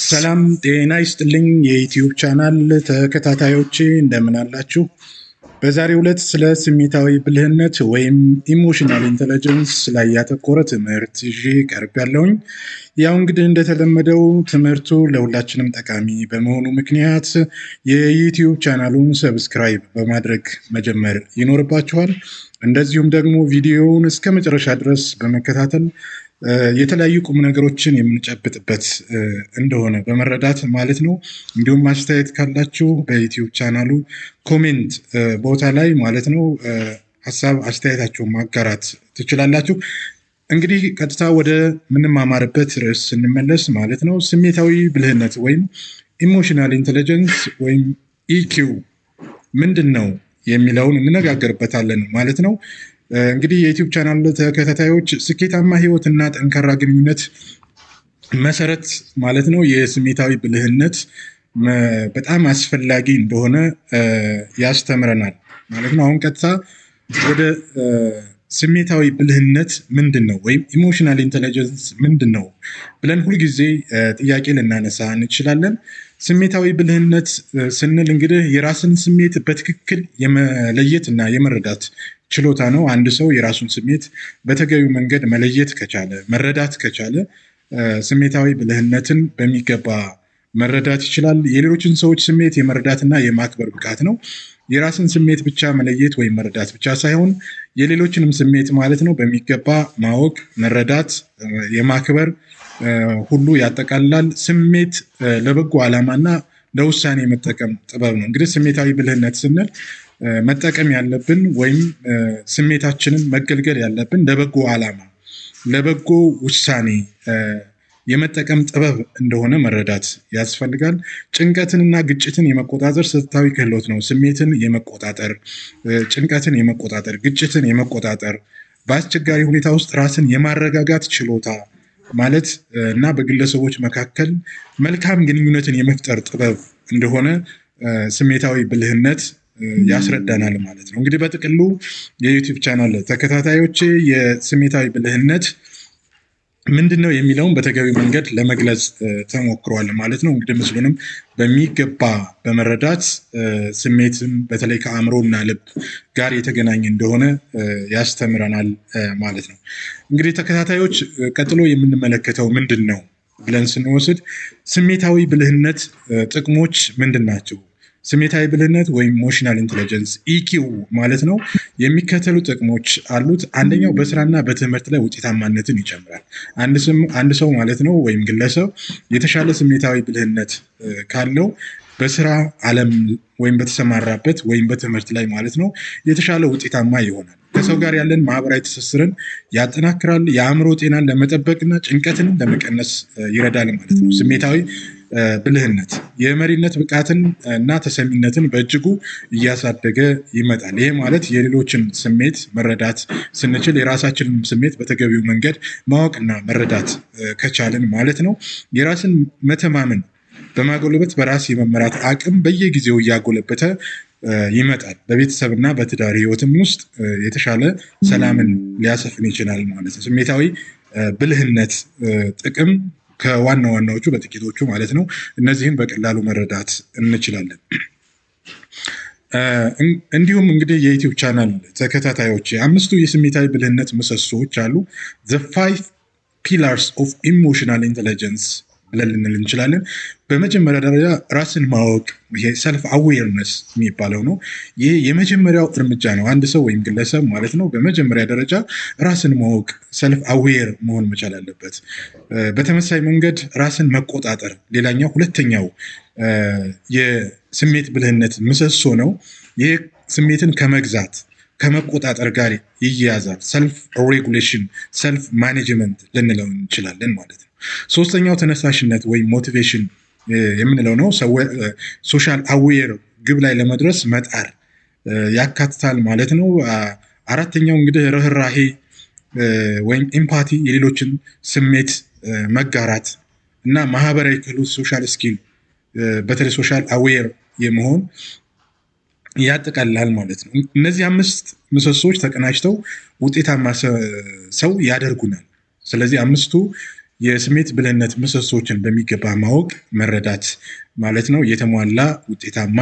ሰላም ጤና ይስጥልኝ የዩቲዩብ ቻናል ተከታታዮቼ እንደምን አላችሁ? በዛሬው ዕለት ስለ ስሜታዊ ብልህነት ወይም ኢሞሽናል ኢንተለጀንስ ላይ ያተኮረ ትምህርት ይዤ ቀርቤያለሁኝ። ያው እንግዲህ እንደተለመደው ትምህርቱ ለሁላችንም ጠቃሚ በመሆኑ ምክንያት የዩቲዩብ ቻናሉን ሰብስክራይብ በማድረግ መጀመር ይኖርባችኋል። እንደዚሁም ደግሞ ቪዲዮውን እስከ መጨረሻ ድረስ በመከታተል የተለያዩ ቁም ነገሮችን የምንጨብጥበት እንደሆነ በመረዳት ማለት ነው። እንዲሁም አስተያየት ካላችሁ በዩቲዩብ ቻናሉ ኮሜንት ቦታ ላይ ማለት ነው ሀሳብ አስተያየታችሁን ማጋራት ትችላላችሁ። እንግዲህ ቀጥታ ወደ ምንማማርበት ርዕስ ስንመለስ ማለት ነው ስሜታዊ ብልህነት ወይም ኢሞሽናል ኢንተለጀንስ ወይም ኢኪው ምንድን ነው የሚለውን እንነጋገርበታለን ማለት ነው። እንግዲህ የዩቲዩብ ቻናል ተከታታዮች ስኬታማ ህይወትና ጠንካራ ግንኙነት መሰረት ማለት ነው የስሜታዊ ብልህነት በጣም አስፈላጊ እንደሆነ ያስተምረናል ማለት ነው። አሁን ቀጥታ ወደ ስሜታዊ ብልህነት ምንድን ነው ወይም ኢሞሽናል ኢንተለጀንስ ምንድን ነው ብለን ሁልጊዜ ጥያቄ ልናነሳ እንችላለን። ስሜታዊ ብልህነት ስንል እንግዲህ የራስን ስሜት በትክክል የመለየት እና የመረዳት ችሎታ ነው። አንድ ሰው የራሱን ስሜት በተገቢው መንገድ መለየት ከቻለ መረዳት ከቻለ ስሜታዊ ብልህነትን በሚገባ መረዳት ይችላል። የሌሎችን ሰዎች ስሜት የመረዳትና የማክበር ብቃት ነው። የራስን ስሜት ብቻ መለየት ወይም መረዳት ብቻ ሳይሆን የሌሎችንም ስሜት ማለት ነው በሚገባ ማወቅ፣ መረዳት፣ የማክበር ሁሉ ያጠቃልላል። ስሜት ለበጎ ዓላማና ለውሳኔ መጠቀም ጥበብ ነው። እንግዲህ ስሜታዊ ብልህነት ስንል መጠቀም ያለብን ወይም ስሜታችንን መገልገል ያለብን ለበጎ ዓላማ ለበጎ ውሳኔ የመጠቀም ጥበብ እንደሆነ መረዳት ያስፈልጋል። ጭንቀትንና ግጭትን የመቆጣጠር ስልታዊ ክህሎት ነው። ስሜትን የመቆጣጠር፣ ጭንቀትን የመቆጣጠር፣ ግጭትን የመቆጣጠር፣ በአስቸጋሪ ሁኔታ ውስጥ ራስን የማረጋጋት ችሎታ ማለት እና በግለሰቦች መካከል መልካም ግንኙነትን የመፍጠር ጥበብ እንደሆነ ስሜታዊ ብልህነት ያስረዳናል ማለት ነው። እንግዲህ በጥቅሉ የዩቲዩብ ቻናል ተከታታዮች የስሜታዊ ብልህነት ምንድን ነው የሚለውን በተገቢ መንገድ ለመግለጽ ተሞክሯል ማለት ነው። እንግዲህ ምስሉንም በሚገባ በመረዳት ስሜትም በተለይ ከአእምሮና ልብ ጋር የተገናኘ እንደሆነ ያስተምረናል ማለት ነው። እንግዲህ ተከታታዮች ቀጥሎ የምንመለከተው ምንድን ነው ብለን ስንወስድ ስሜታዊ ብልህነት ጥቅሞች ምንድን ናቸው? ስሜታዊ ብልህነት ወይም ኢሞሽናል ኢንተለጀንስ ኢኪው ማለት ነው የሚከተሉ ጥቅሞች አሉት። አንደኛው በስራና በትምህርት ላይ ውጤታማነትን ይጨምራል። አንድ ሰው ማለት ነው ወይም ግለሰብ የተሻለ ስሜታዊ ብልህነት ካለው በስራ ዓለም ወይም በተሰማራበት ወይም በትምህርት ላይ ማለት ነው የተሻለ ውጤታማ ይሆናል። ከሰው ጋር ያለን ማህበራዊ ትስስርን ያጠናክራል። የአእምሮ ጤናን ለመጠበቅና ጭንቀትን ለመቀነስ ይረዳል ማለት ነው። ስሜታዊ ብልህነት የመሪነት ብቃትን እና ተሰሚነትን በእጅጉ እያሳደገ ይመጣል። ይህ ማለት የሌሎችን ስሜት መረዳት ስንችል የራሳችንን ስሜት በተገቢው መንገድ ማወቅና መረዳት ከቻልን ማለት ነው። የራስን መተማመን በማጎልበት በራስ የመመራት አቅም በየጊዜው እያጎለበተ ይመጣል። በቤተሰብና በትዳር ህይወትም ውስጥ የተሻለ ሰላምን ሊያሰፍን ይችላል ማለት ነው። ስሜታዊ ብልህነት ጥቅም ከዋና ዋናዎቹ በጥቂቶቹ ማለት ነው። እነዚህን በቀላሉ መረዳት እንችላለን። እንዲሁም እንግዲህ የዩቲዩብ ቻናል ተከታታዮች አምስቱ የስሜታዊ ብልህነት ምሰሶዎች አሉ። ዘ 5 ፒላርስ ኦፍ ኢሞሽናል ኢንተለጀንስ ብለን ልንል እንችላለን። በመጀመሪያ ደረጃ ራስን ማወቅ ይሄ ሰልፍ አዌርነስ የሚባለው ነው። ይህ የመጀመሪያው እርምጃ ነው። አንድ ሰው ወይም ግለሰብ ማለት ነው በመጀመሪያ ደረጃ ራስን ማወቅ ሰልፍ አዌር መሆን መቻል አለበት። በተመሳሳይ መንገድ ራስን መቆጣጠር ሌላኛው ሁለተኛው የስሜት ብልህነት ምሰሶ ነው። ይህ ስሜትን ከመግዛት ከመቆጣጠር ጋር ይያያዛል። ሰልፍ ሬጉሌሽን ሰልፍ ማኔጅመንት ልንለው እንችላለን ማለት ነው። ሶስተኛው ተነሳሽነት ወይም ሞቲቬሽን የምንለው ነው። ሶሻል አዌር ግብ ላይ ለመድረስ መጣር ያካትታል ማለት ነው። አራተኛው እንግዲህ ርህራሄ ወይም ኤምፓቲ የሌሎችን ስሜት መጋራት እና ማህበራዊ ክህሎት ሶሻል ስኪል በተለይ ሶሻል አዌር የመሆን ያጠቃልላል ማለት ነው። እነዚህ 5 ምሰሶች ተቀናጅተው ውጤታማ ሰው ያደርጉናል። ስለዚህ 5ቱ የስሜት ብልህነት ምሰሶችን በሚገባ ማወቅ መረዳት ማለት ነው የተሟላ ውጤታማ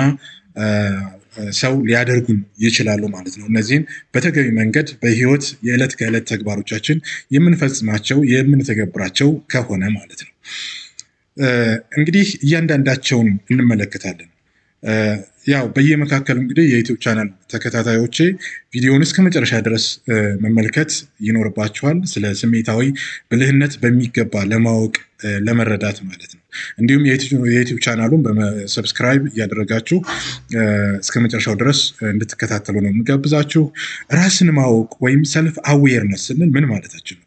ሰው ሊያደርጉን ይችላሉ ማለት ነው። እነዚህን በተገቢ መንገድ በህይወት የዕለት ከዕለት ተግባሮቻችን የምንፈጽማቸው የምንተገብራቸው ከሆነ ማለት ነው። እንግዲህ እያንዳንዳቸውን እንመለከታለን። ያው በየመካከሉ እንግዲህ የዩቲዩብ ቻናል ተከታታዮቼ ቪዲዮውን እስከ መጨረሻ ድረስ መመልከት ይኖርባችኋል። ስለ ስሜታዊ ብልህነት በሚገባ ለማወቅ ለመረዳት ማለት ነው። እንዲሁም የዩቲዩብ ቻናሉን በሰብስክራይብ እያደረጋችሁ እስከ መጨረሻው ድረስ እንድትከታተሉ ነው የምጋብዛችሁ። ራስን ማወቅ ወይም ሰልፍ አዌርነስ ስንል ምን ማለታችን ነው?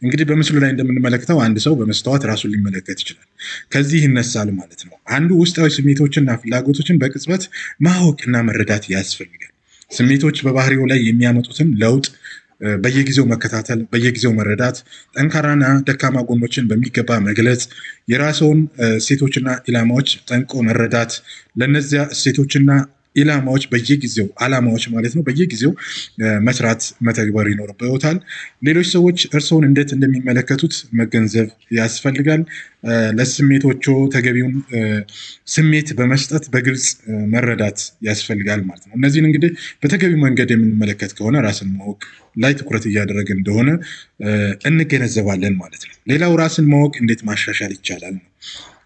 እንግዲህ በምስሉ ላይ እንደምንመለከተው አንድ ሰው በመስተዋት ራሱን ሊመለከት ይችላል። ከዚህ ይነሳል ማለት ነው አንዱ ውስጣዊ ስሜቶችና ፍላጎቶችን በቅጽበት ማወቅና መረዳት ያስፈልጋል። ስሜቶች በባህሪው ላይ የሚያመጡትን ለውጥ በየጊዜው መከታተል፣ በየጊዜው መረዳት፣ ጠንካራና ደካማ ጎኖችን በሚገባ መግለጽ፣ የራስዎን እሴቶችና ኢላማዎች ጠንቅቆ መረዳት፣ ለነዚያ እሴቶችና ኢላማዎች በየጊዜው አላማዎች ማለት ነው በየጊዜው መስራት መተግበር ይኖርበታል። ሌሎች ሰዎች እርስዎን እንዴት እንደሚመለከቱት መገንዘብ ያስፈልጋል። ለስሜቶቹ ተገቢውን ስሜት በመስጠት በግልጽ መረዳት ያስፈልጋል ማለት ነው። እነዚህን እንግዲህ በተገቢው መንገድ የምንመለከት ከሆነ ራስን ማወቅ ላይ ትኩረት እያደረግን እንደሆነ እንገነዘባለን ማለት ነው። ሌላው ራስን ማወቅ እንዴት ማሻሻል ይቻላል ነው።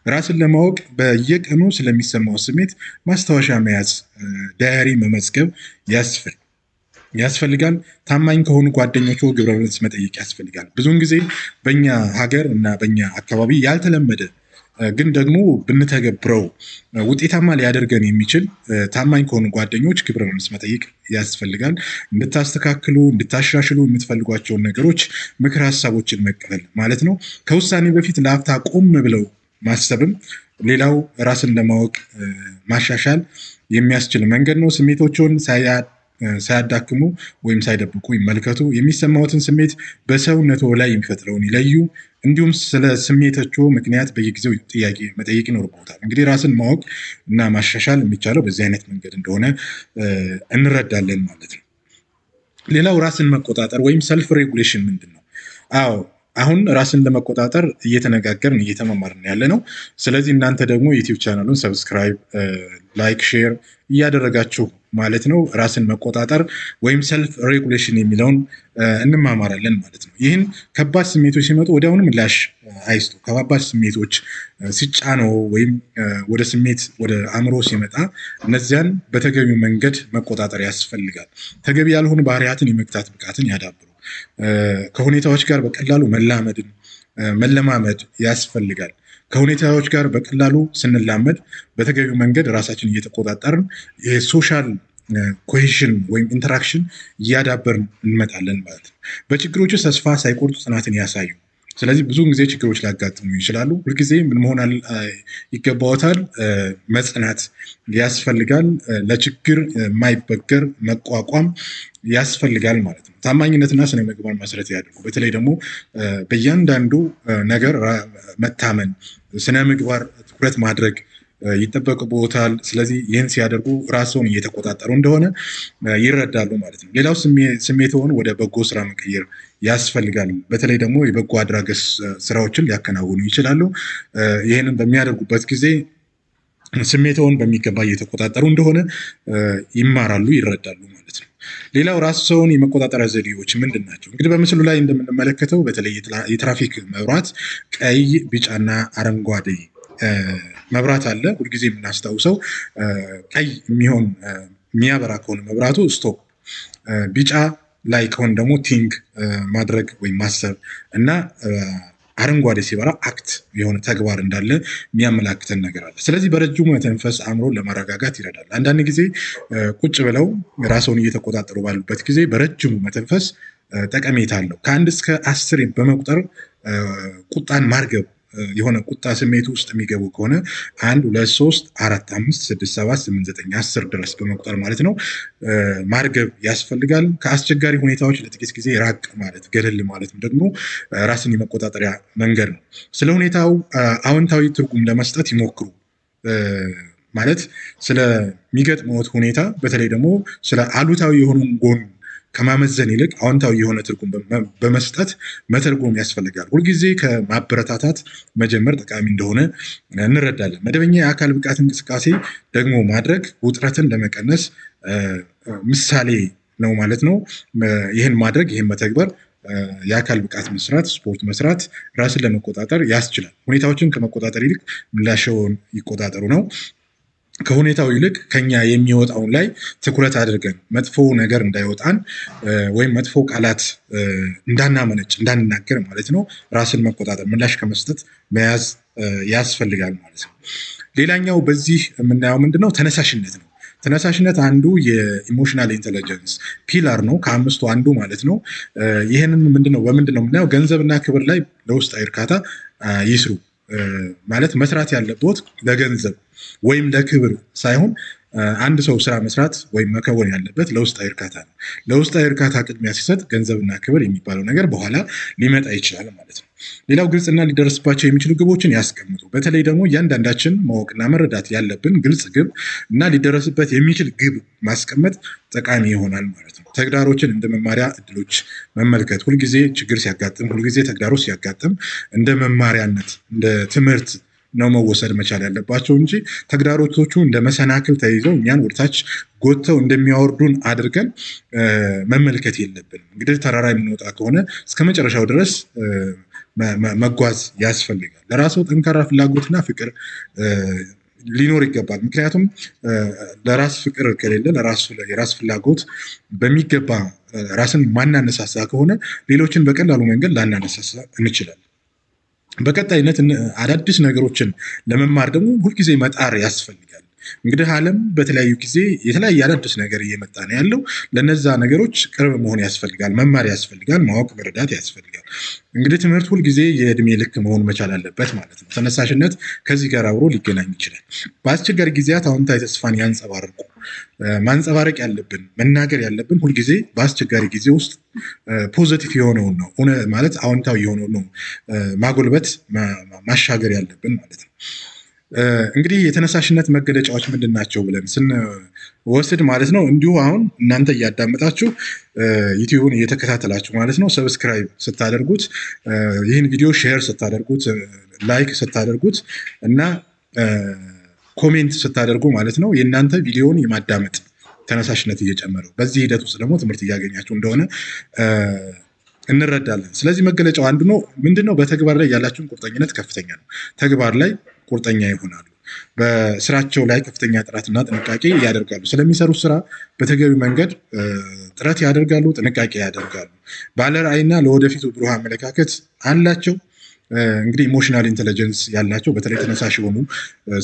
ራስን ለማወቅ በየቀኑ ስለሚሰማው ስሜት ማስታወሻ መያዝ፣ ዳያሪ መመዝገብ ያስፈልጋል። ታማኝ ከሆኑ ጓደኞቹ ግብረ መልስ መጠየቅ ያስፈልጋል። ብዙውን ጊዜ በኛ ሀገር እና በኛ አካባቢ ያልተለመደ ግን ደግሞ ብንተገብረው ውጤታማ ሊያደርገን የሚችል ታማኝ ከሆኑ ጓደኞች ግብረ መልስ መጠየቅ ያስፈልጋል። እንድታስተካክሉ እንድታሻሽሉ የምትፈልጓቸውን ነገሮች ምክር ሀሳቦችን መቀበል ማለት ነው። ከውሳኔ በፊት ለአፍታ ቆም ብለው ማሰብም ሌላው ራስን ለማወቅ ማሻሻል የሚያስችል መንገድ ነው። ስሜቶችን ሳያዳክሙ ወይም ሳይደብቁ ይመልከቱ። የሚሰማዎትን ስሜት በሰውነቶ ላይ የሚፈጥረውን ይለዩ። እንዲሁም ስለ ስሜቶቹ ምክንያት በየጊዜው ጥያቄ መጠየቅ ይኖርበታል። እንግዲህ ራስን ማወቅ እና ማሻሻል የሚቻለው በዚህ አይነት መንገድ እንደሆነ እንረዳለን ማለት ነው። ሌላው ራስን መቆጣጠር ወይም ሰልፍ ሬጉሌሽን ምንድን ነው? አሁን ራስን ለመቆጣጠር እየተነጋገርን እየተማማርን ያለ ነው። ስለዚህ እናንተ ደግሞ ዩቲዩብ ቻናሉን ሰብስክራይብ፣ ላይክ፣ ሼር እያደረጋችሁ ማለት ነው ራስን መቆጣጠር ወይም ሰልፍ ሬጉሌሽን የሚለውን እንማማራለን ማለት ነው። ይህን ከባድ ስሜቶች ሲመጡ ወዲያውኑ ምላሽ አይስጡ። ከባባድ ስሜቶች ሲጫነው ወይም ወደ አእምሮ ሲመጣ እነዚያን በተገቢው መንገድ መቆጣጠር ያስፈልጋል። ተገቢ ያልሆኑ ባህሪያትን የመግታት ብቃትን ያዳብሩ። ከሁኔታዎች ጋር በቀላሉ መለማመድ ያስፈልጋል። ከሁኔታዎች ጋር በቀላሉ ስንላመድ በተገቢው መንገድ ራሳችን እየተቆጣጠርን የሶሻል ኮሄሽን ወይም ኢንተራክሽን እያዳበርን እንመጣለን ማለት ነው። በችግሮች ውስጥ ተስፋ ሳይቆርጡ ጽናትን ያሳዩ። ስለዚህ ብዙውን ጊዜ ችግሮች ሊያጋጥሙ ይችላሉ። ሁልጊዜ ምን መሆን ይገባዎታል? መጽናት ያስፈልጋል። ለችግር የማይበገር መቋቋም ያስፈልጋል ማለት ነው። ታማኝነትና ስነ ምግባር መሰረት ያድርጉ። በተለይ ደግሞ በእያንዳንዱ ነገር መታመን፣ ስነ ምግባር ትኩረት ማድረግ ይጠበቅብዎታል። ስለዚህ ይህን ሲያደርጉ ራስዎን እየተቆጣጠሩ እንደሆነ ይረዳሉ ማለት ነው። ሌላው ስሜትዎን ወደ በጎ ስራ መቀየር ያስፈልጋል። በተለይ ደግሞ የበጎ አድራጎት ስራዎችን ሊያከናውኑ ይችላሉ። ይህንን በሚያደርጉበት ጊዜ ስሜትዎን በሚገባ እየተቆጣጠሩ እንደሆነ ይማራሉ፣ ይረዳሉ ማለት ነው። ሌላው ራስዎን የመቆጣጠሪያ ዘዴዎች ምንድን ናቸው? እንግዲህ በምስሉ ላይ እንደምንመለከተው በተለይ የትራፊክ መብራት ቀይ፣ ቢጫና አረንጓዴ መብራት አለ። ሁልጊዜ የምናስታውሰው ቀይ የሚያበራ ከሆነ መብራቱ ስቶፕ፣ ቢጫ ላይ ከሆነ ደግሞ ቲንክ ማድረግ ወይም ማሰብ እና አረንጓዴ ሲበራ አክት የሆነ ተግባር እንዳለ የሚያመላክተን ነገር አለ። ስለዚህ በረጅሙ መተንፈስ አእምሮን ለማረጋጋት ይረዳል። አንዳንድ ጊዜ ቁጭ ብለው ራስዎን እየተቆጣጠሩ ባሉበት ጊዜ በረጅሙ መተንፈስ ጠቀሜታ አለው። ከ1 እስከ 10 በመቁጠር ቁጣን ማርገብ የሆነ ቁጣ ስሜት ውስጥ የሚገቡ ከሆነ 1 2 3 4 5 6 7 8 9 10 ድረስ በመቁጠር ማለት ነው ማርገብ ያስፈልጋል። ከአስቸጋሪ ሁኔታዎች ለጥቂት ጊዜ ራቅ ማለት ገለል ማለትም ደግሞ ራስን የመቆጣጠሪያ መንገድ ነው። ስለ ሁኔታው አዎንታዊ ትርጉም ለመስጠት ይሞክሩ። ማለት ስለሚገጥመዎት ሁኔታ በተለይ ደግሞ ስለ አሉታዊ የሆኑ ጎን ከማመዘን ይልቅ አዎንታዊ የሆነ ትርጉም በመስጠት መተርጎም ያስፈልጋል። ሁልጊዜ ከማበረታታት መጀመር ጠቃሚ እንደሆነ እንረዳለን። መደበኛ የአካል ብቃት እንቅስቃሴ ደግሞ ማድረግ ውጥረትን ለመቀነስ ምሳሌ ነው ማለት ነው። ይህን መተግበር የአካል ብቃት መስራት፣ ስፖርት መስራት ራስን ለመቆጣጠር ያስችላል። ሁኔታዎችን ከመቆጣጠር ይልቅ ምላሽውን ይቆጣጠሩ ነው። ከሁኔታው ይልቅ ከኛ የሚወጣውን ላይ ትኩረት አድርገን መጥፎ ነገር እንዳይወጣን ወይም መጥፎ ቃላት እንዳንናገር ማለት ነው ራስን መቆጣጠር፣ ምላሽ ከመስጠት መያዝ ያስፈልጋል ማለት ነው። ሌላኛው በዚህ የምናየው ምንድነው? ተነሳሽነት ነው። ተነሳሽነት አንዱ የኢሞሽናል ኢንቴሊጀንስ ፒላር ነው፣ ከአምስቱ አንዱ ማለት ነው። ይህንን በምንድነው የምናየው? ገንዘብና ክብር ላይ ለውስጣዊ እርካታ ይስሩ ማለት መስራት ያለበት ለገንዘብ ወይም ለክብር ሳይሆን አንድ ሰው ስራ መስራት ወይም መከወን ያለበት ለውስጣዊ እርካታ ነው። ለውስጣዊ እርካታ ቅድሚያ ሲሰጥ ገንዘብና ክብር የሚባለው ነገር በኋላ ሊመጣ ይችላል ማለት ነው። ሌላው ግልጽና ሊደረስባቸው የሚችሉ ግቦችን ያስቀምጡ። በተለይ ደግሞ እያንዳንዳችን ማወቅና መረዳት ያለብን ግልጽ ግብ እና ሊደረስበት የሚችል ግብ ማስቀመጥ ጠቃሚ ይሆናል ማለት ነው። ተግዳሮችን እንደ መማሪያ እድሎች መመልከት። ሁልጊዜ ችግር ሲያጋጥም፣ ሁልጊዜ ተግዳሮት ሲያጋጥም እንደ መማሪያነት እንደ ትምህርት ነው መወሰድ መቻል ያለባቸው እንጂ ተግዳሮቶቹ እንደ መሰናክል ተይዘው እኛን ወደታች ጎተው እንደሚያወርዱን አድርገን መመልከት የለብንም። እንግዲህ ተራራ የምንወጣ ከሆነ እስከ መጨረሻው ድረስ መጓዝ ያስፈልጋል። ለራሱ ጠንካራ ፍላጎትና ፍቅር ሊኖር ይገባል። ምክንያቱም ለራስ ፍቅር ከሌለ የራስ ፍላጎት በሚገባ ራስን ማናነሳሳ ከሆነ ሌሎችን በቀላሉ መንገድ ላናነሳሳ እንችላለን። በቀጣይነት አዳዲስ ነገሮችን ለመማር ደግሞ ሁልጊዜ መጣር ያስፈልጋል። እንግዲህ ዓለም በተለያዩ ጊዜ የተለያየ አዳዲስ ነገር እየመጣ ነው ያለው። ለነዛ ነገሮች ቅርብ መሆን ያስፈልጋል፣ መማር ያስፈልጋል፣ ማወቅ መረዳት ያስፈልጋል። እንግዲህ ትምህርት ሁልጊዜ የእድሜ ልክ መሆን መቻል አለበት ማለት ነው። ተነሳሽነት ከዚህ ጋር አብሮ ሊገናኝ ይችላል። በአስቸጋሪ ጊዜያት አዎንታዊ ተስፋን ያንጸባርቁ። ማንጸባረቅ ያለብን መናገር ያለብን ሁልጊዜ በአስቸጋሪ ጊዜ ውስጥ ፖዘቲቭ የሆነውን ነው ማለት አዎንታዊ የሆነውን ነው ማጎልበት ማሻገር ያለብን ማለት ነው። እንግዲህ የተነሳሽነት መገለጫዎች ምንድን ናቸው ብለን ስንወስድ ማለት ነው እንዲሁ አሁን እናንተ እያዳመጣችሁ ዩቲዩብን እየተከታተላችሁ ማለት ነው ሰብስክራይብ ስታደርጉት፣ ይህን ቪዲዮ ሼር ስታደርጉት፣ ላይክ ስታደርጉት እና ኮሜንት ስታደርጉ ማለት ነው የእናንተ ቪዲዮውን የማዳመጥ ተነሳሽነት እየጨመረው፣ በዚህ ሂደት ውስጥ ደግሞ ትምህርት እያገኛችሁ እንደሆነ እንረዳለን። ስለዚህ መገለጫው አንዱ ነው። ምንድነው? በተግባር ላይ ያላችሁን ቁርጠኝነት ከፍተኛ ነው። ተግባር ላይ ቁርጠኛ ይሆናሉ። በስራቸው ላይ ከፍተኛ ጥረትና ጥንቃቄ ያደርጋሉ። ስለሚሰሩት ስራ በተገቢ መንገድ ጥረት ያደርጋሉ፣ ጥንቃቄ ያደርጋሉ። ባለራዕይና ለወደፊቱ ብሩህ አመለካከት አላቸው። እንግዲህ ኢሞሽናል ኢንቴሊጀንስ ያላቸው በተለይ ተነሳሽ የሆኑ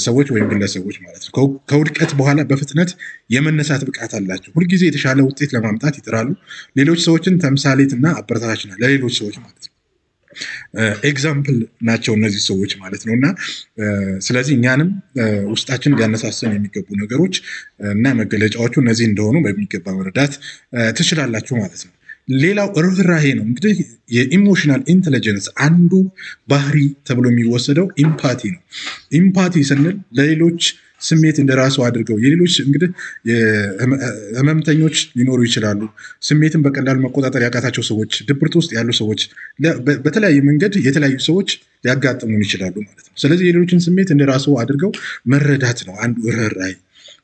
ሰዎች ወይም ግለሰቦች ማለት ነው ከውድቀት በኋላ በፍጥነት የመነሳት ብቃት አላቸው። ሁልጊዜ የተሻለ ውጤት ለማምጣት ይጥራሉ። ሌሎች ሰዎችን ተምሳሌትና አበረታች ለሌሎች ሰዎች ማለት ነው ኤግዛምፕል ናቸው እነዚህ ሰዎች ማለት ነው። እና ስለዚህ እኛንም ውስጣችን ሊያነሳሰን የሚገቡ ነገሮች እና መገለጫዎቹ እነዚህ እንደሆኑ በሚገባ መረዳት ትችላላችሁ ማለት ነው። ሌላው ርህራሄ ነው። እንግዲህ የኢሞሽናል ኢንቴሊጀንስ አንዱ ባህሪ ተብሎ የሚወሰደው ኢምፓቲ ነው። ኢምፓቲ ስንል ለሌሎች ስሜት እንደራሱ አድርገው የሌሎች እንግዲህ ህመምተኞች ሊኖሩ ይችላሉ። ስሜትን በቀላሉ መቆጣጠር ያቃታቸው ሰዎች፣ ድብርት ውስጥ ያሉ ሰዎች፣ በተለያየ መንገድ የተለያዩ ሰዎች ሊያጋጥሙን ይችላሉ ማለት ነው። ስለዚህ የሌሎችን ስሜት እንደራሱ አድርገው መረዳት ነው አንዱ ርህራሄ።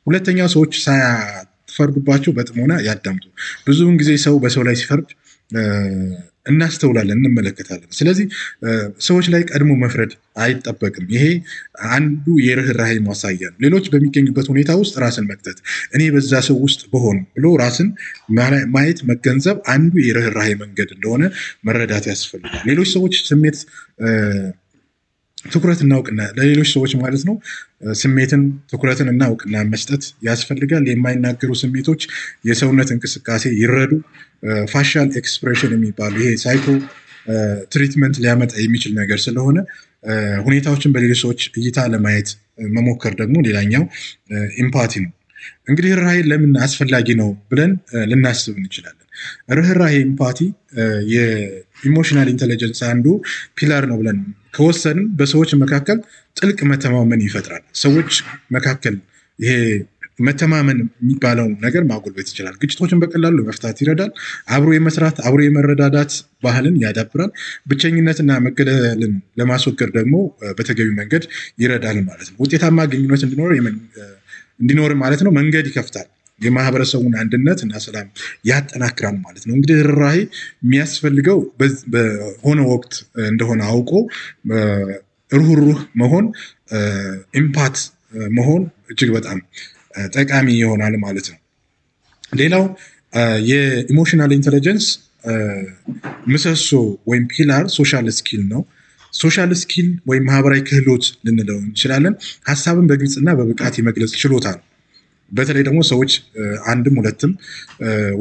ሁለተኛው ሰዎች ሳያፈርዱባቸው በጥሞና ያዳምጡ። ብዙውን ጊዜ ሰው በሰው ላይ ሲፈርድ እናስተውላለን፣ እንመለከታለን። ስለዚህ ሰዎች ላይ ቀድሞ መፍረድ አይጠበቅም። ይሄ አንዱ የርህራሄ ማሳያ ነው። ሌሎች በሚገኙበት ሁኔታ ውስጥ ራስን መክተት፣ እኔ በዛ ሰው ውስጥ በሆን ብሎ ራስን ማየት መገንዘብ አንዱ የርህራሄ መንገድ እንደሆነ መረዳት ያስፈልጋል። ሌሎች ሰዎች ስሜት ትኩረት እና እውቅና ለሌሎች ሰዎች ማለት ነው ስሜትን ትኩረትን እና እውቅና መስጠት ያስፈልጋል። የማይናገሩ ስሜቶች የሰውነት እንቅስቃሴ ይረዱ። ፋሻል ኤክስፕሬሽን የሚባሉ ይሄ ሳይኮ ትሪትመንት ሊያመጣ የሚችል ነገር ስለሆነ ሁኔታዎችን በሌሎች ሰዎች እይታ ለማየት መሞከር ደግሞ ሌላኛው ኢምፓቲ ነው። እንግዲህ ርህራሄ ለምን አስፈላጊ ነው ብለን ልናስብ እንችላለን። ርህራሄ ኢምፓቲ የኢሞሽናል ኢንቴሊጀንስ አንዱ ፒላር ነው ብለን ከወሰንን በሰዎች መካከል ጥልቅ መተማመን ይፈጥራል። ሰዎች መካከል ይሄ መተማመን የሚባለው ነገር ማጎልበት ይችላል። ግጭቶችን በቀላሉ ለመፍታት ይረዳል። አብሮ የመስራት አብሮ የመረዳዳት ባህልን ያዳብራል። ብቸኝነትና መገለልን ለማስወገድ ደግሞ በተገቢ መንገድ ይረዳል ማለት ነው። ውጤታማ ግንኙነት እንዲኖር ማለት ነው መንገድ ይከፍታል። የማህበረሰቡን አንድነት እና ሰላም ያጠናክራል ማለት ነው። እንግዲህ ርህራሄ የሚያስፈልገው በሆነ ወቅት እንደሆነ አውቆ ሩህሩህ መሆን ኢምፓት መሆን እጅግ በጣም ጠቃሚ ይሆናል ማለት ነው። ሌላው የኢሞሽናል ኢንተለጀንስ ምሰሶ ወይም ፒላር ሶሻል ስኪል ነው። ሶሻል ስኪል ወይም ማህበራዊ ክህሎት ልንለው እንችላለን። ሀሳብን በግልጽና በብቃት የመግለጽ ችሎታ ነው። በተለይ ደግሞ ሰዎች አንድም ሁለትም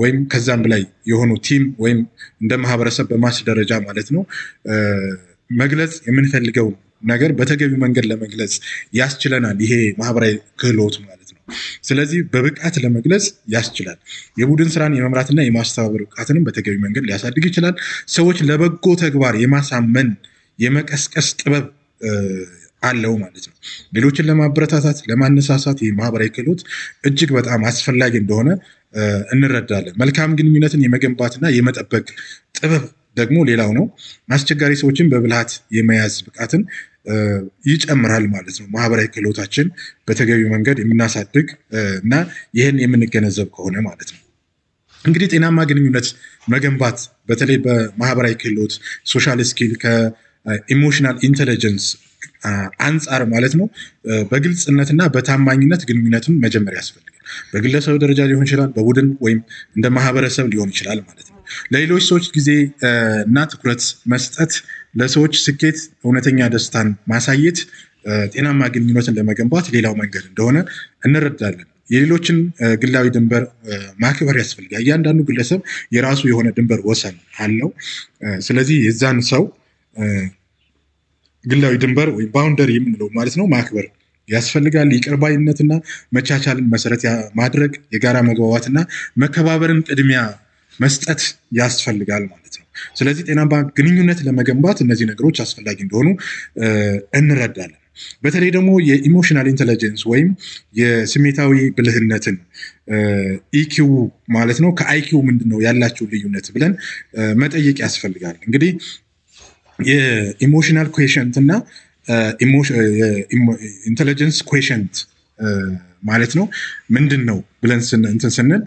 ወይም ከዛም በላይ የሆኑ ቲም ወይም እንደ ማህበረሰብ በማስ ደረጃ ማለት ነው መግለጽ የምንፈልገው ነገር በተገቢው መንገድ ለመግለጽ ያስችለናል። ይሄ ማህበራዊ ክህሎት ማለት ነው። ስለዚህ በብቃት ለመግለጽ ያስችላል። የቡድን ስራን የመምራትና የማስተባበር ብቃትንም በተገቢ መንገድ ሊያሳድግ ይችላል። ሰዎች ለበጎ ተግባር የማሳመን የመቀስቀስ ጥበብ አለው ማለት ነው። ሌሎችን ለማበረታታት ለማነሳሳት የማህበራዊ ክህሎት እጅግ በጣም አስፈላጊ እንደሆነ እንረዳለን። መልካም ግንኙነትን የመገንባትና የመጠበቅ ጥበብ ደግሞ ሌላው ነው። አስቸጋሪ ሰዎችን በብልሃት የመያዝ ብቃትን ይጨምራል ማለት ነው። ማህበራዊ ክህሎታችን በተገቢው መንገድ የምናሳድግ እና ይህን የምንገነዘብ ከሆነ ማለት ነው። እንግዲህ ጤናማ ግንኙነት መገንባት በተለይ በማህበራዊ ክህሎት ሶሻል ስኪል ከኢሞሽናል ኢንቴሊጀንስ አንጻር ማለት ነው በግልጽነትና በታማኝነት ግንኙነትን መጀመር ያስፈልጋል። በግለሰብ ደረጃ ሊሆን ይችላል፣ በቡድን ወይም እንደ ማህበረሰብ ሊሆን ይችላል ማለት ነው። ለሌሎች ሰዎች ጊዜ እና ትኩረት መስጠት፣ ለሰዎች ስኬት እውነተኛ ደስታን ማሳየት ጤናማ ግንኙነትን ለመገንባት ሌላው መንገድ እንደሆነ እንረዳለን። የሌሎችን ግላዊ ድንበር ማክበር ያስፈልጋል። እያንዳንዱ ግለሰብ የራሱ የሆነ ድንበር ወሰን አለው። ስለዚህ የዛን ሰው ግላዊ ድንበር ወይም ባውንደሪ የምንለው ማለት ነው ማክበር ያስፈልጋል። ይቅርባይነትና መቻቻልን መሰረት ማድረግ፣ የጋራ መግባባትና መከባበርን ቅድሚያ መስጠት ያስፈልጋል ማለት ነው። ስለዚህ ጤናማ ግንኙነት ለመገንባት እነዚህ ነገሮች አስፈላጊ እንደሆኑ እንረዳለን። በተለይ ደግሞ የኢሞሽናል ኢንቴሊጀንስ ወይም የስሜታዊ ብልህነትን ኢኪው ማለት ነው ከአይኪው ምንድነው ያላቸው ልዩነት ብለን መጠየቅ ያስፈልጋል። እንግዲህ የኢሞሽናል ኩዌሽንት እና ኢንቴሊጀንስ ኩዌሽንት ማለት ነው ምንድን ነው ብለን እንትን ስንል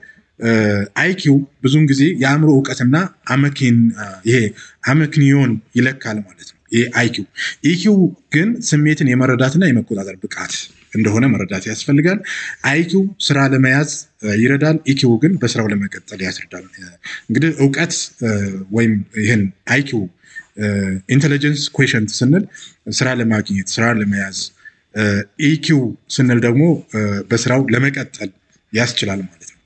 አይኪው ብዙውን ጊዜ የአእምሮ እውቀትና አመክንዮን ይለካል ማለት ነው። ይሄ አይኪው። ኢኪው ግን ስሜትን የመረዳትና የመቆጣጠር ብቃት እንደሆነ መረዳት ያስፈልጋል። አይኪው ስራ ለመያዝ ይረዳል። ኢኪው ግን በስራው ለመቀጠል ያስረዳል። እንግዲህ እውቀት ወይም ይህን አይኪው ኢንቴሊጀንስ ኩዌሽንት ስንል ስራ ለማግኘት ስራ ለመያዝ፣ ኢኪው ስንል ደግሞ በስራው ለመቀጠል ያስችላል ማለት ነው።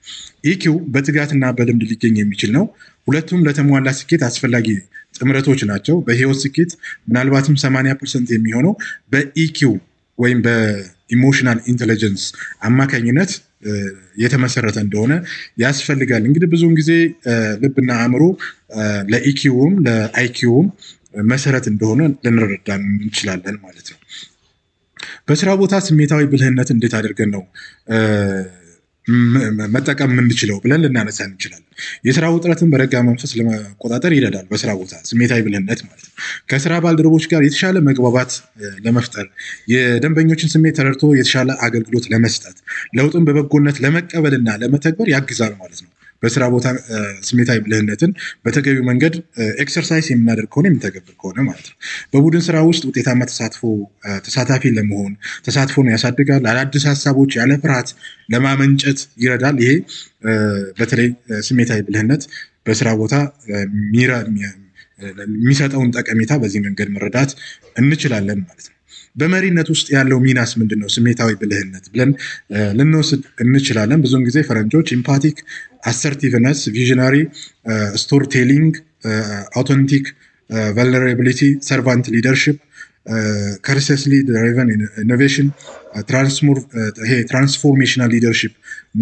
ኢኪው በትጋትና በልምድ ሊገኝ የሚችል ነው። ሁለቱም ለተሟላ ስኬት አስፈላጊ ጥምረቶች ናቸው። በህይወት ስኬት ምናልባትም 80% የሚሆነው በኢኪው ወይም በኢሞሽናል ኢንቴሊጀንስ አማካኝነት የተመሰረተ እንደሆነ ያስፈልጋል። እንግዲህ ብዙውን ጊዜ ልብና አእምሮ ለኢኪውም ለአይኪውም መሰረት እንደሆነ ልንረዳ እንችላለን ማለት ነው። በስራ ቦታ ስሜታዊ ብልህነት እንዴት አድርገን ነው መጠቀም የምንችለው ብለን ልናነሳ እንችላለን። የስራ ውጥረትን በረጋ መንፈስ ለመቆጣጠር ይረዳል። በስራ ቦታ ስሜታዊ ብልህነት ማለት ነው ከስራ ባልደረቦች ጋር የተሻለ መግባባት ለመፍጠር፣ የደንበኞችን ስሜት ተረድቶ የተሻለ አገልግሎት ለመስጠት፣ ለውጥን በበጎነት ለመቀበልና ለመተግበር ያግዛል ማለት ነው። በስራ ቦታ ስሜታዊ ብልህነትን በተገቢው መንገድ ኤክሰርሳይዝ የምናደርግ ከሆነ የሚተገብር ከሆነ ማለት ነው። በቡድን ስራ ውስጥ ውጤታማ ተሳታፊ ለመሆን ተሳትፎን ያሳድጋል። አዳዲስ ሀሳቦች ያለ ፍርሃት ለማመንጨት ይረዳል። ይሄ በተለይ ስሜታዊ ብልህነት በስራ ቦታ የሚሰጠውን ጠቀሜታ በዚህ መንገድ መረዳት እንችላለን ማለት ነው። በመሪነት ውስጥ ያለው ሚናስ ምንድን ነው? ስሜታዊ ብልህነት ብለን ልንወስድ እንችላለን። ብዙውን ጊዜ ፈረንጆች ኢምፓቲክ፣ አሰርቲቭነስ፣ ቪዥነሪ፣ ስቶሪ ቴሊንግ፣ አውተንቲክ፣ ቨልነራቢሊቲ፣ ሰርቫንት ሊደርሽፕ፣ ከርሰስሊ ድራይቨን ኢኖቬሽን፣ ትራንስፎርሜሽናል ሊደርሽፕ፣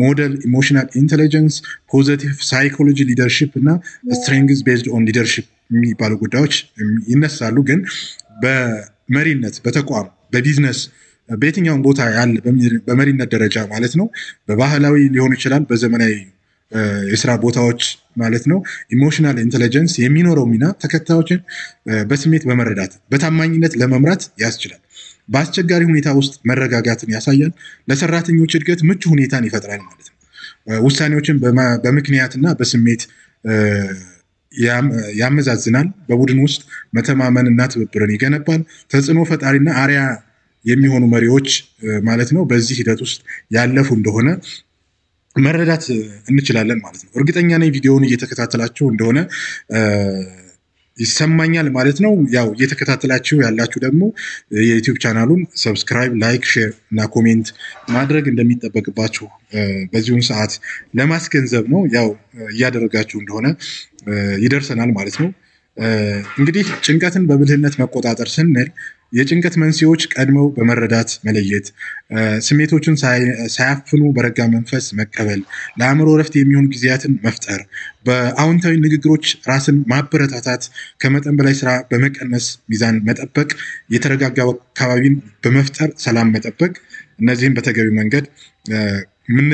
ሞዴል ኢሞሽናል ኢንቴሊጀንስ፣ ፖዚቲቭ ሳይኮሎጂ ሊደርሽፕ እና ስትሬንግዝ ቤዝድ ኦን ሊደርሽፕ የሚባሉ ጉዳዮች ይነሳሉ። ግን በመሪነት በተቋም በቢዝነስ በየትኛውም ቦታ ያለ በመሪነት ደረጃ ማለት ነው በባህላዊ ሊሆን ይችላል በዘመናዊ የስራ ቦታዎች ማለት ነው ኢሞሽናል ኢንተለጀንስ የሚኖረው ሚና ተከታዮችን በስሜት በመረዳት በታማኝነት ለመምራት ያስችላል። በአስቸጋሪ ሁኔታ ውስጥ መረጋጋትን ያሳያል። ለሰራተኞች እድገት ምቹ ሁኔታን ይፈጥራል ማለት ነው። ውሳኔዎችን በምክንያትና በስሜት ያመዛዝናል። በቡድን ውስጥ መተማመንና ትብብርን ይገነባል። ተጽዕኖ ፈጣሪና አርአያ የሚሆኑ መሪዎች ማለት ነው በዚህ ሂደት ውስጥ ያለፉ እንደሆነ መረዳት እንችላለን ማለት ነው። እርግጠኛ ነኝ ቪዲዮውን እየተከታተላችሁ እንደሆነ ይሰማኛል ማለት ነው። ያው እየተከታተላችሁ ያላችሁ ደግሞ የዩቲዩብ ቻናሉን ሰብስክራይብ፣ ላይክ፣ ሼር እና ኮሜንት ማድረግ እንደሚጠበቅባችሁ በዚሁን ሰዓት ለማስገንዘብ ነው። ያው እያደረጋችሁ እንደሆነ ይደርሰናል ማለት ነው። እንግዲህ ጭንቀትን በብልህነት መቆጣጠር ስንል የጭንቀት መንስኤዎች ቀድመው በመረዳት መለየት፣ ስሜቶችን ሳያፍኑ በረጋ መንፈስ መቀበል፣ ለአእምሮ እረፍት የሚሆኑ ጊዜያትን መፍጠር፣ በአዎንታዊ ንግግሮች ራስን ማበረታታት፣ ከመጠን በላይ ስራ በመቀነስ ሚዛን መጠበቅ፣ የተረጋጋ አካባቢን በመፍጠር ሰላም መጠበቅ። እነዚህም በተገቢ መንገድ ምን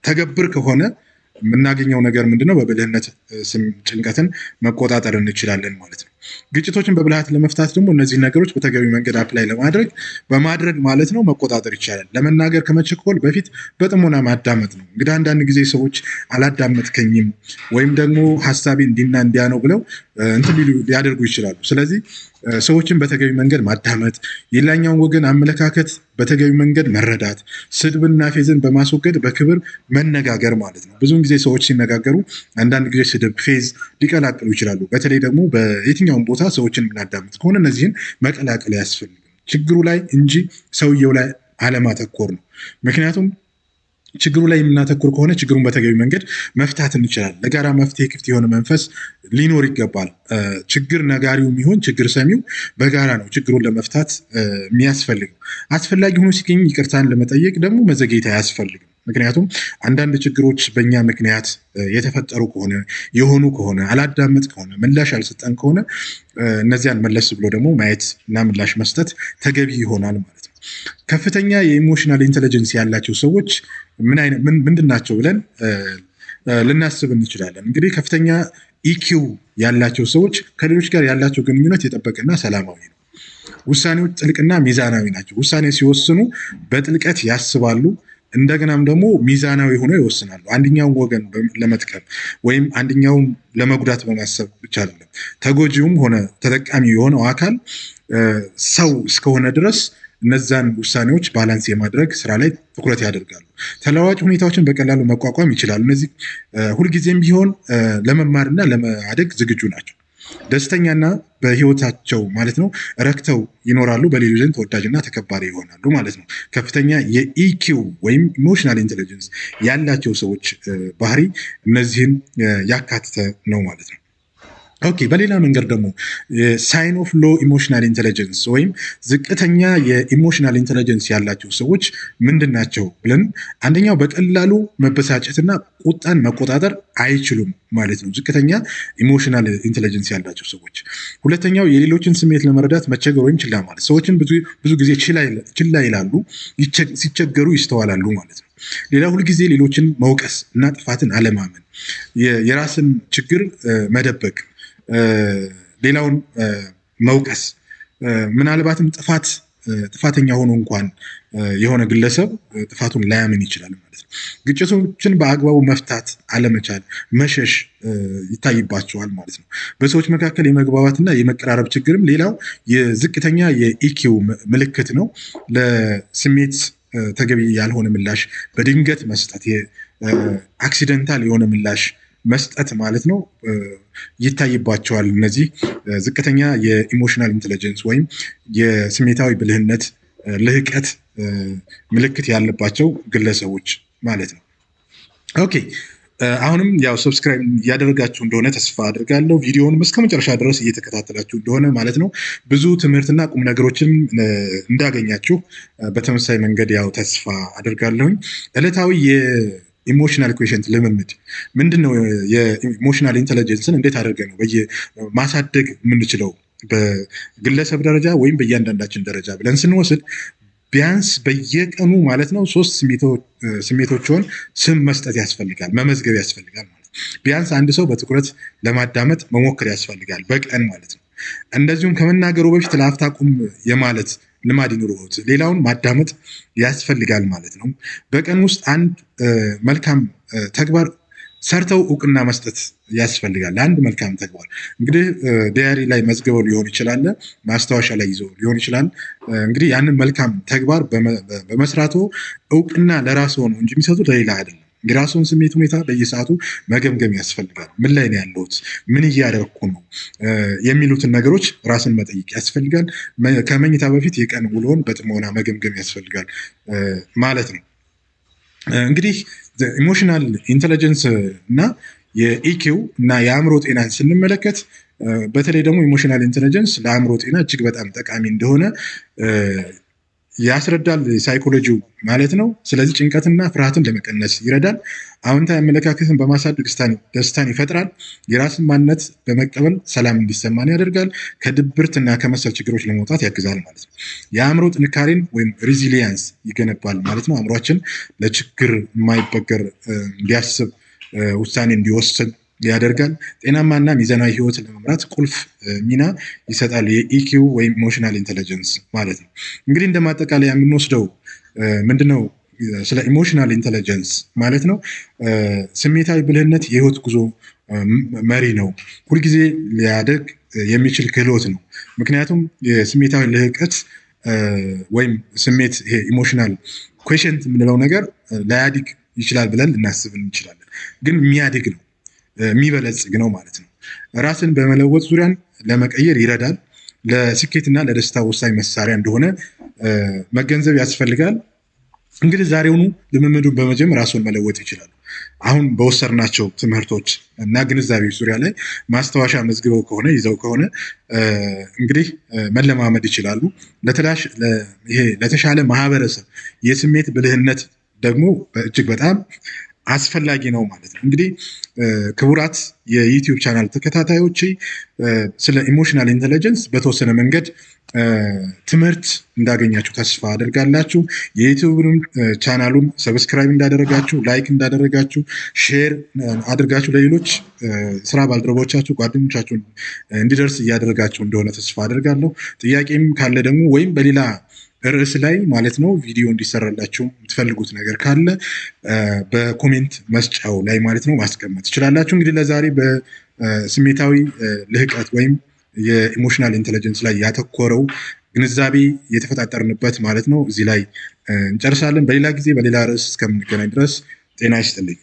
ተገብር ከሆነ የምናገኘው ነገር ምንድነው? በብልህነት ጭንቀትን መቆጣጠር እንችላለን ማለት ነው። ግጭቶችን በብልሃት ለመፍታት ደግሞ እነዚህ ነገሮች በተገቢ መንገድ አፕላይ በማድረግ ማለት ነው መቆጣጠር ይቻላል። ለመናገር ከመቸኮል በፊት በጥሞና ማዳመጥ ነው። እንግዲህ አንዳንድ ጊዜ ሰዎች አላዳመጥከኝም ወይም ደግሞ ሀሳቤ እንዲና እንዲያ ነው ብለው እንትን ሊያደርጉ ይችላሉ። ስለዚህ ሰዎችን በተገቢ መንገድ ማዳመጥ፣ የሌላኛውን ወገን አመለካከት በተገቢ መንገድ መረዳት፣ ስድብና ፌዝን በማስወገድ በክብር መነጋገር ማለት ነው። ብዙውን ጊዜ ሰዎች ሲነጋገሩ አንዳንድ ጊዜ ስድብ፣ ፌዝ ሊቀላቅሉ ይችላሉ። በተለይ ደግሞ በየትኛውም ቦታ ሰዎችን የምናዳምጥ ከሆነ እነዚህን መቀላቀል አያስፈልግም። ችግሩ ላይ እንጂ ሰውየው ላይ አለማተኮር ነው። ምክንያቱም ችግሩ ላይ የምናተኩር ከሆነ ችግሩን በተገቢ መንገድ መፍታት እንችላለን። ለጋራ መፍትሄ ክፍት የሆነ መንፈስ ሊኖር ይገባል። ችግር ነጋሪው የሚሆን ችግር ሰሚው በጋራ ነው ችግሩን ለመፍታት የሚያስፈልገው። አስፈላጊ ሆኖ ሲገኝ ይቅርታን ለመጠየቅ ደግሞ መዘግየት አያስፈልግም። ምክንያቱም አንዳንድ ችግሮች በእኛ ምክንያት የተፈጠሩ የሆኑ ከሆነ አላዳመጥ ከሆነ ምላሽ ያልሰጠን ከሆነ እነዚያን መለስ ብሎ ደግሞ ማየት እና ምላሽ መስጠት ተገቢ ይሆናል ማለት ነው። ከፍተኛ የኢሞሽናል ኢንተለጀንስ ያላቸው ሰዎች ምንድን ናቸው ብለን ልናስብ እንችላለን። እንግዲህ ከፍተኛ ኢኪው ያላቸው ሰዎች ከሌሎች ጋር ያላቸው ግንኙነት የጠበቀና ሰላማዊ ነው። ውሳኔዎች ጥልቅና ሚዛናዊ ናቸው። ውሳኔ ሲወስኑ በጥልቀት ያስባሉ። እንደገናም ደግሞ ሚዛናዊ ሆነው ይወስናሉ። አንደኛውን ወገን ለመጥቀም ወይም አንደኛውን ለመጉዳት በማሰብ ብቻ አይደለም። ተጎጂውም ሆነ ተጠቃሚ የሆነው አካል ሰው እስከሆነ ድረስ እነዛን ውሳኔዎች ባላንስ የማድረግ ስራ ላይ ትኩረት ያደርጋሉ። ተለዋዋጭ ሁኔታዎችን በቀላሉ መቋቋም ይችላሉ። እነዚህ ሁልጊዜም ቢሆን ለመማርና ለማደግ ዝግጁ ናቸው። ደስተኛና በህይወታቸው ማለት ነው ረክተው ይኖራሉ። በሌሎች ዘንድ ተወዳጅና ተከባሪ ይሆናሉ ማለት ነው። ከፍተኛ የኢኪው ወይም ኢሞሽናል ኢንቴሊጀንስ ያላቸው ሰዎች ባህሪ እነዚህን ያካተተ ነው ማለት ነው። ኦኬ፣ በሌላ መንገድ ደግሞ ሳይን ኦፍ ሎ ኢሞሽናል ኢንቴሊጀንስ ወይም ዝቅተኛ የኢሞሽናል ኢንቴሊጀንስ ያላቸው ሰዎች ምንድን ናቸው ብለን፣ አንደኛው በቀላሉ መበሳጨትና ቁጣን መቆጣጠር አይችሉም ማለት ነው። ዝቅተኛ ኢሞሽናል ኢንቴሊጀንስ ያላቸው ሰዎች። ሁለተኛው የሌሎችን ስሜት ለመረዳት መቸገር ወይም ችላ ማለት፣ ሰዎችን ብዙ ጊዜ ችላ ይላሉ፣ ሲቸገሩ ይስተዋላሉ ማለት ነው። ሌላ ሁልጊዜ ሌሎችን መውቀስ እና ጥፋትን አለማመን፣ የራስን ችግር መደበቅ፣ ሌላውን መውቀስ፣ ምናልባትም ጥፋተኛ ሆኖ እንኳን የሆነ ግለሰብ ጥፋቱን ላያምን ይችላል ማለት ነው። ግጭቶችን በአግባቡ መፍታት አለመቻል፣ መሸሽ ይታይባቸዋል ማለት ነው። በሰዎች መካከል የመግባባትና የመቀራረብ ችግርም ሌላው የዝቅተኛ የኢኪው ምልክት ነው። ለስሜት ተገቢ ያልሆነ ምላሽ በድንገት መስጠት፣ አክሲደንታል የሆነ ምላሽ መስጠት ማለት ነው ይታይባቸዋል። እነዚህ ዝቅተኛ የኢሞሽናል ኢንቴሊጀንስ ወይም የስሜታዊ ብልህነት ልህቀት ምልክት ያለባቸው ግለሰቦች ማለት ነው። ኦኬ፣ አሁንም ያው ሰብስክራይብ እያደረጋችሁ እንደሆነ ተስፋ አድርጋለሁ። ቪዲዮውንም እስከ መጨረሻ ድረስ እየተከታተላችሁ እንደሆነ ማለት ነው ብዙ ትምህርትና ቁም ነገሮችን እንዳገኛችሁ በተመሳሳይ መንገድ ያው ተስፋ አድርጋለሁኝ። ዕለታዊ ኢሞሽናል ኩዌሽንት ልምምድ ምንድነው? የኢሞሽናል ኢንቴሊጀንስን እንዴት አድርገን ነው ማሳደግ የምንችለው በግለሰብ ደረጃ ወይም በእያንዳንዳችን ደረጃ ብለን ስንወስድ ቢያንስ በየቀኑ ማለት ነው 3 ስሜቶችን ስም መስጠት ያስፈልጋል፣ መመዝገብ ያስፈልጋል ማለት ነው። ቢያንስ አንድ ሰው በትኩረት ለማዳመጥ መሞከር ያስፈልጋል በቀን ማለት ነው። እንደዚሁም ከመናገሩ በፊት ለአፍታ ቁም የማለት ልማድ ይኑሮት፣ ሌላውን ማዳመጥ ያስፈልጋል ማለት ነው። በቀን ውስጥ አንድ መልካም ተግባር ሰርተው እውቅና መስጠት ያስፈልጋል። ለአንድ መልካም ተግባር እንግዲህ ዲያሪ ላይ መዝግበው ሊሆን ይችላል፣ ማስታወሻ ላይ ይዘው ሊሆን ይችላል። እንግዲህ ያንን መልካም ተግባር በመስራቱ እውቅና ለራስዎ ነው እንጂ የሚሰጡ ለሌላ አይደለም። የራስዎን ስሜት ሁኔታ በየሰዓቱ መገምገም ያስፈልጋል። ምን ላይ ነው ያለሁት? ምን እያደረኩ ነው? የሚሉትን ነገሮች ራስን መጠየቅ ያስፈልጋል። ከመኝታ በፊት የቀን ውሎን በጥሞና መገምገም ያስፈልጋል ማለት ነው። እንግዲህ ኢሞሽናል ኢንተለጀንስ እና የኢኪው እና የአእምሮ ጤናን ስንመለከት በተለይ ደግሞ ኢሞሽናል ኢንተለጀንስ ለአእምሮ ጤና እጅግ በጣም ጠቃሚ እንደሆነ ያስረዳል ሳይኮሎጂው ማለት ነው። ስለዚህ ጭንቀትና ፍርሃትን ለመቀነስ ይረዳል። አዎንታዊ አመለካከትን በማሳደግ ደስታን ይፈጥራል። የራስን ማንነት በመቀበል ሰላም እንዲሰማን ያደርጋል። ከድብርትና ከመሰል ችግሮች ለመውጣት ያግዛል ማለት ነው። የአእምሮ ጥንካሬን ወይም ሪዚሊያንስ ይገነባል ማለት ነው። አእምሯችን ለችግር የማይበገር እንዲያስብ፣ ውሳኔ እንዲወስን ያደርጋል። ጤናማና ሚዛናዊ ህይወትን ለመምራት ቁልፍ ሚና ይሰጣል የኢኪው ወይም ኢሞሽናል ኢንተለጀንስ ማለት ነው። እንግዲህ እንደማጠቃለያ የምንወስደው ምንድነው ስለ ኢሞሽናል ኢንተለጀንስ ማለት ነው? ስሜታዊ ብልህነት የህይወት ጉዞ መሪ ነው። ሁልጊዜ ሊያደግ የሚችል ክህሎት ነው። ምክንያቱም የስሜታዊ ልህቀት ወይም ስሜት ይሄ ኢሞሽናል ኮሸንት የምንለው ነገር ላያድግ ይችላል ብለን ልናስብ እንችላለን። ግን የሚያድግ ነው፣ የሚበለጽግ ነው ማለት ነው። ራስን በመለወጥ ዙሪያን ለመቀየር ይረዳል። ለስኬትና ለደስታ ወሳኝ መሳሪያ እንደሆነ መገንዘብ ያስፈልጋል። እንግዲህ ዛሬውኑ ልምምዱን በመጀመር ራስዎን መለወጥ ይችላሉ። አሁን በወሰድናቸው ትምህርቶች እና ግንዛቤዎች ዙሪያ ላይ ማስታወሻ መዝግበው ከሆነ ይዘው ከሆነ እንግዲህ መለማመድ ይችላሉ። ለተሻለ ማህበረሰብ የስሜት ብልህነት ደግሞ እጅግ በጣም አስፈላጊ ነው ማለት ነው። እንግዲህ ክቡራት የዩቲዩብ ቻናል ተከታታዮች ስለ ኢሞሽናል ኢንተለጀንስ በተወሰነ መንገድ ትምህርት እንዳገኛችሁ ተስፋ አደርጋላችሁ። የዩቲዩብንም ቻናሉን ሰብስክራይብ እንዳደረጋችሁ፣ ላይክ እንዳደረጋችሁ፣ ሼር አድርጋችሁ ለሌሎች ስራ ባልደረቦቻችሁ፣ ጓደኞቻችሁ እንዲደርስ እያደረጋችሁ እንደሆነ ተስፋ አደርጋለሁ። ጥያቄም ካለ ደግሞ ወይም በሌላ ርዕስ ላይ ማለት ነው ቪዲዮ እንዲሰራላችሁ የምትፈልጉት ነገር ካለ በኮሜንት መስጫው ላይ ማለት ነው ማስቀመጥ ትችላላችሁ። እንግዲህ ለዛሬ በስሜታዊ ልህቀት ወይም የኢሞሽናል ኢንተለጀንስ ላይ ያተኮረው ግንዛቤ የተፈጣጠርንበት ማለት ነው እዚህ ላይ እንጨርሳለን። በሌላ ጊዜ በሌላ ርዕስ እስከምንገናኝ ድረስ ጤና ይስጥልኝ።